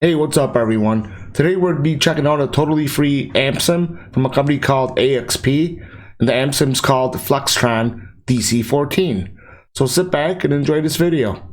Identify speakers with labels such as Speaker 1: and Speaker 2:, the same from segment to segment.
Speaker 1: Hey, what's up everyone? Today we're going to be checking out a totally free amp sim from a company called AXP, and the amp sim's called Flextron DC14. So sit back and enjoy this video.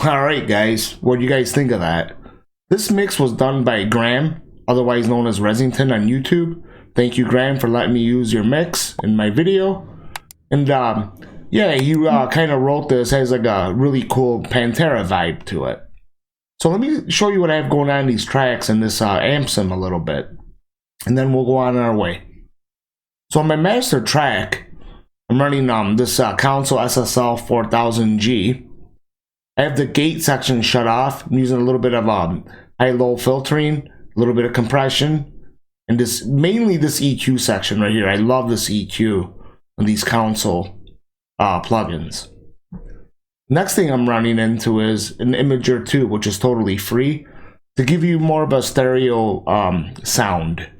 Speaker 1: Alright guys, what do you guys think of that? This mix was done by Graham, otherwise known as Resington on YouTube. Thank you Graham for letting me use your mix in my video. And yeah, he kind of wrote this, has like a really cool Pantera vibe to it. So let me show you what I have going on in these tracks in this amp sim a little bit. And then we'll go on our way. So on my master track, I'm running this console SSL 4000G. I have the gate section shut off. I'm using a little bit of high-low filtering, a little bit of compression, and mainly this EQ section right here. I love this EQ on these console plugins. Next thing I'm running into is an Imager 2, which is totally free, to give you more of a stereo sound,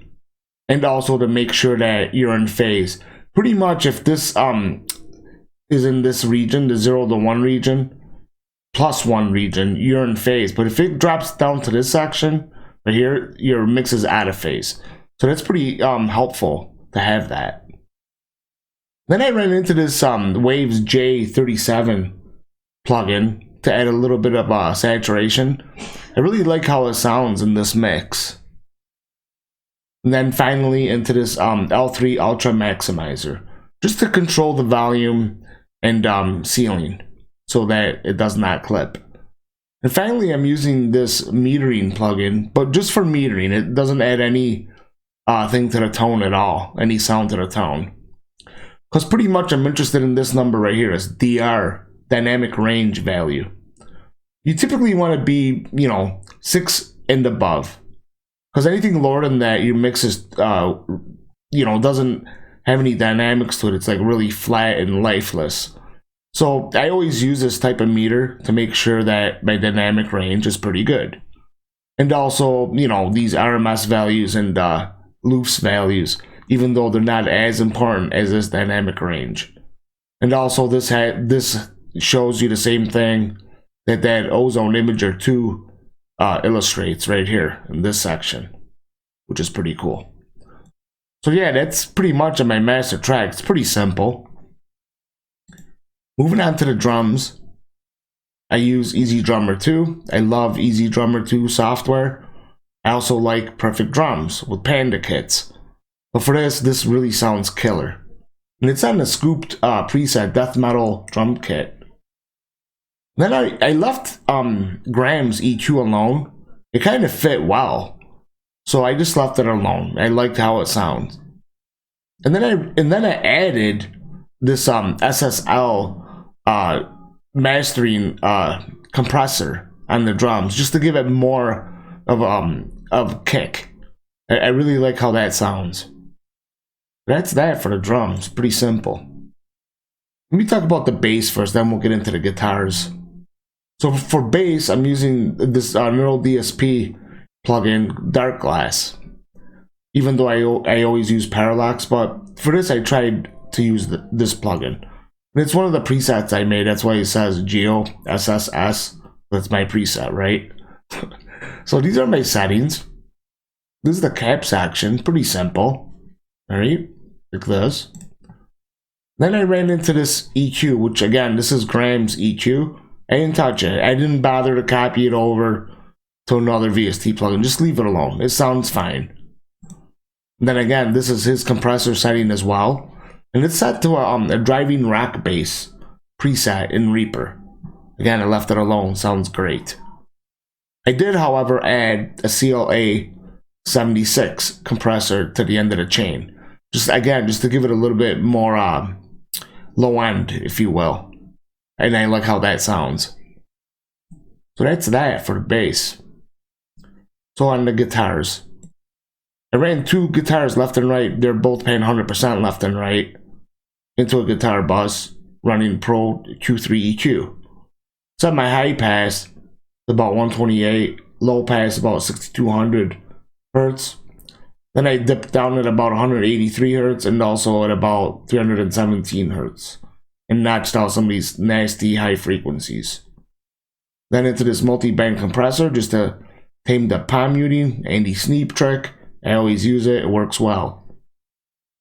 Speaker 1: and also to make sure that you're in phase. Pretty much if this is in this region, the 0 to 1 region, +1 region, you're in phase. But if it drops down to this section right here, your mix is out of phase. So that's pretty helpful to have that. Then I ran into this Waves J37 plugin to add a little bit of saturation. I really like how it sounds in this mix. And then finally into this L3 Ultra Maximizer, just to control the volume and ceiling, so that it does not clip. And finally, I'm using this metering plugin, but just for metering. It doesn't add any thing to the tone at all, any sound to the tone. Because pretty much I'm interested in this number right here, is DR, dynamic range value. You typically want to be, 6 and above. Because anything lower than that, your mix is, doesn't have any dynamics to it. It's like really flat and lifeless. So I always use this type of meter to make sure that my dynamic range is pretty good. And also, these RMS values and loops values, even though they're not as important as this dynamic range. And also this shows you the same thing that Ozone Imager 2 illustrates right here in this section, which is pretty cool. So yeah, that's pretty much on my master track. It's pretty simple. Moving on to the drums, I use Easy Drummer 2. I love Easy Drummer 2 software. I also like Perfect Drums with Panda kits. But for this really sounds killer. And it's on the scooped preset death metal drum kit. Then I left Graham's EQ alone. It kind of fit well, so I just left it alone. I liked how it sounds. And then I added this SSL mastering compressor on the drums, just to give it more of kick. I really like how that sounds. That's that for the drums. Pretty simple. Let me talk about the bass first, then we'll get into the guitars. So for bass, I'm using this Neural DSP plugin, Dark Glass. Even though I always use Parallax, but for this I tried to use this plugin. And it's one of the presets I made. That's why it says Geo SSS. That's my preset, right? So these are my settings. This is the cap section. Pretty simple. Alright, like this. Then I ran into this EQ, which again, this is Graham's EQ. I didn't touch it. I didn't bother to copy it over. to another VST plugin. Just leave it alone. It sounds fine. Then again, this is his compressor setting as well, and it's set to a driving rack bass preset in Reaper. Again, I left it alone. Sounds great. I did, however, add a CLA 76 compressor to the end of the chain. Just to give it a little bit more low end, if you will. And I like how that sounds. So that's that for the bass. So on the guitars. I ran two guitars left and right. They're both paying 100% left and right into a guitar bus running Pro Q3 EQ. Set my high pass about 128, low pass about 6200 hertz. Then I dipped down at about 183 hertz and also at about 317 hertz and notched out some of these nasty high frequencies. Then into this multi-band compressor just to tame the palm muting, Andy Sneap trick. I always use it, it works well.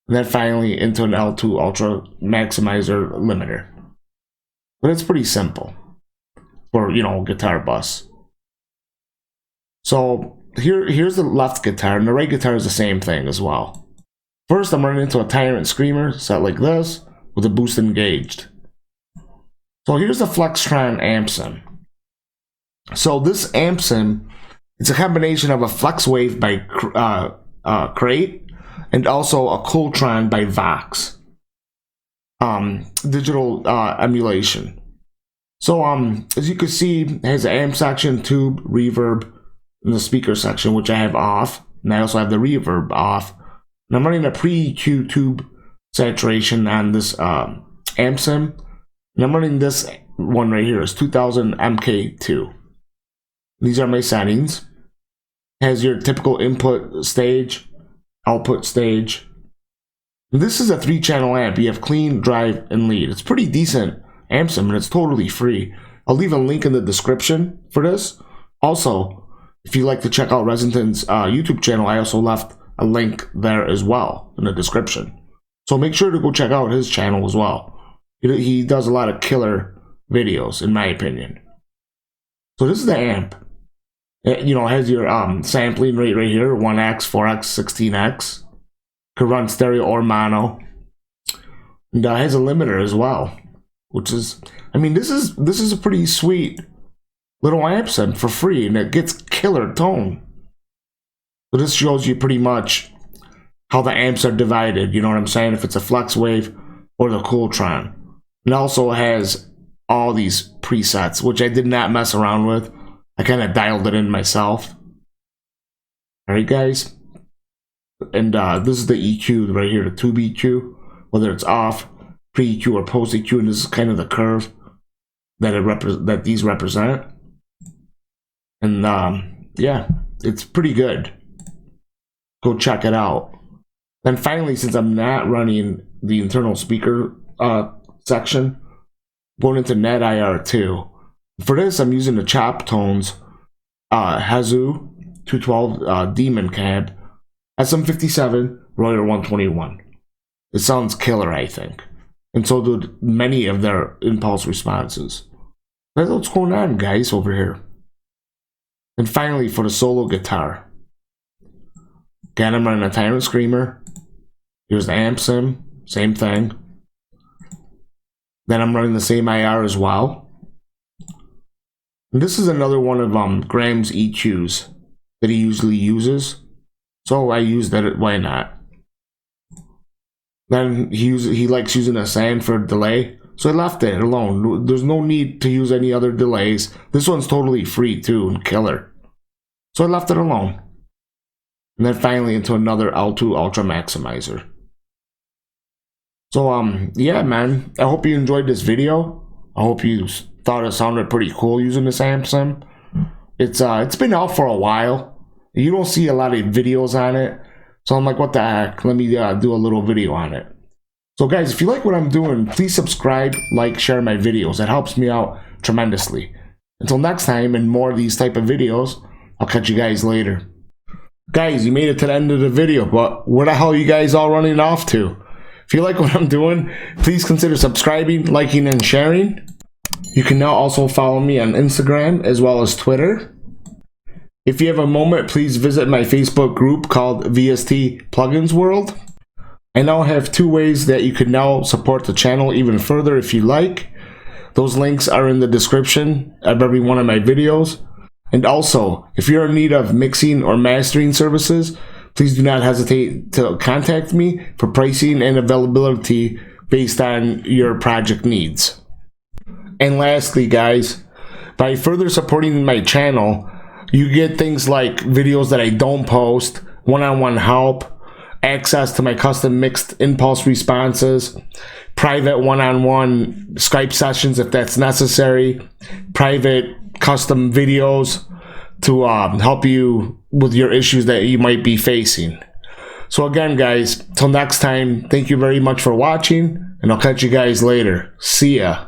Speaker 1: And then finally into an L2 Ultra Maximizer limiter. But it's pretty simple for, you know, guitar bus. So here's the left guitar, and the right guitar is the same thing as well. First, I'm running into a Tyrant Screamer set like this with the boost engaged. So here's the Flextron Amps. So this amps it's a combination of a FlexWave by Crate and also a Cooltron by Vox. Digital emulation. So as you can see, it has an amp section, tube, reverb, and the speaker section, which I have off. And I also have the reverb off. And I'm running a pre-EQ tube saturation on this amp sim. And I'm running this one right here. It's 2000 MK2. These are my settings. It has your typical input stage, output stage. And this is a 3-channel amp. You have clean, drive, and lead. It's pretty decent amp sim, and it's totally free. I'll leave a link in the description for this. Also, if you'd like to check out Resington's YouTube channel, I also left a link there as well in the description. So make sure to go check out his channel as well. He does a lot of killer videos, in my opinion. So this is the amp. It, you know, has your sampling rate right here, 1x, 4x, 16x. Could run stereo or mono. And has a limiter as well, which is, I mean, this is a pretty sweet little amp sim for free, and it gets killer tone. So this shows you pretty much how the amps are divided, you know what I'm saying, if it's a FlexWave or the Cooltron. It also has all these presets, which I did not mess around with. I kind of dialed it in myself. Alright guys, and this is the EQ right here, the tube EQ, whether it's off, pre-EQ or post-EQ, and this is kind of the curve that these represent. And yeah, it's pretty good. Go check it out. Then finally, since I'm not running the internal speaker section, going into NetIR2. For this, I'm using the Chop Tones Hazu 212 Demon Cab SM57 Royer 121. It sounds killer, I think. And so do many of their impulse responses. That's what's going on, guys, over here. And finally, for the solo guitar. Again, I'm running a Tyrant Screamer. Here's the amp sim, same thing. Then I'm running the same IR as well. And this is another one of Graham's EQs that he usually uses. So I used that, why not? Then he likes using a Sanford delay, so I left it alone. There's no need to use any other delays. This one's totally free too and killer. So I left it alone. And then finally into another L2 Ultra Maximizer. So yeah, man, I hope you enjoyed this video. I hope you thought it sounded pretty cool using this amp sim. It's been out for a while. You don't see a lot of videos on it. So I'm like, what the heck? Let me do a little video on it. So guys, if you like what I'm doing, please subscribe, like, share my videos. That helps me out tremendously. Until next time and more of these type of videos, I'll catch you guys later. Guys, you made it to the end of the video, but where the hell are you guys all running off to? If you like what I'm doing, please consider subscribing, liking, and sharing. You can now also follow me on Instagram as well as Twitter. If you have a moment, please visit my Facebook group called VST Plugins World. I now have 2 ways that you can now support the channel even further if you like. Those links are in the description of every one of my videos. And also, if you're in need of mixing or mastering services, please do not hesitate to contact me for pricing and availability based on your project needs. And lastly, guys, by further supporting my channel, you get things like videos that I don't post, one-on-one help, access to my custom mixed impulse responses, private one-on-one Skype sessions if that's necessary, private custom videos to help you with your issues that you might be facing. So again, guys, till next time, thank you very much for watching, and I'll catch you guys later. See ya.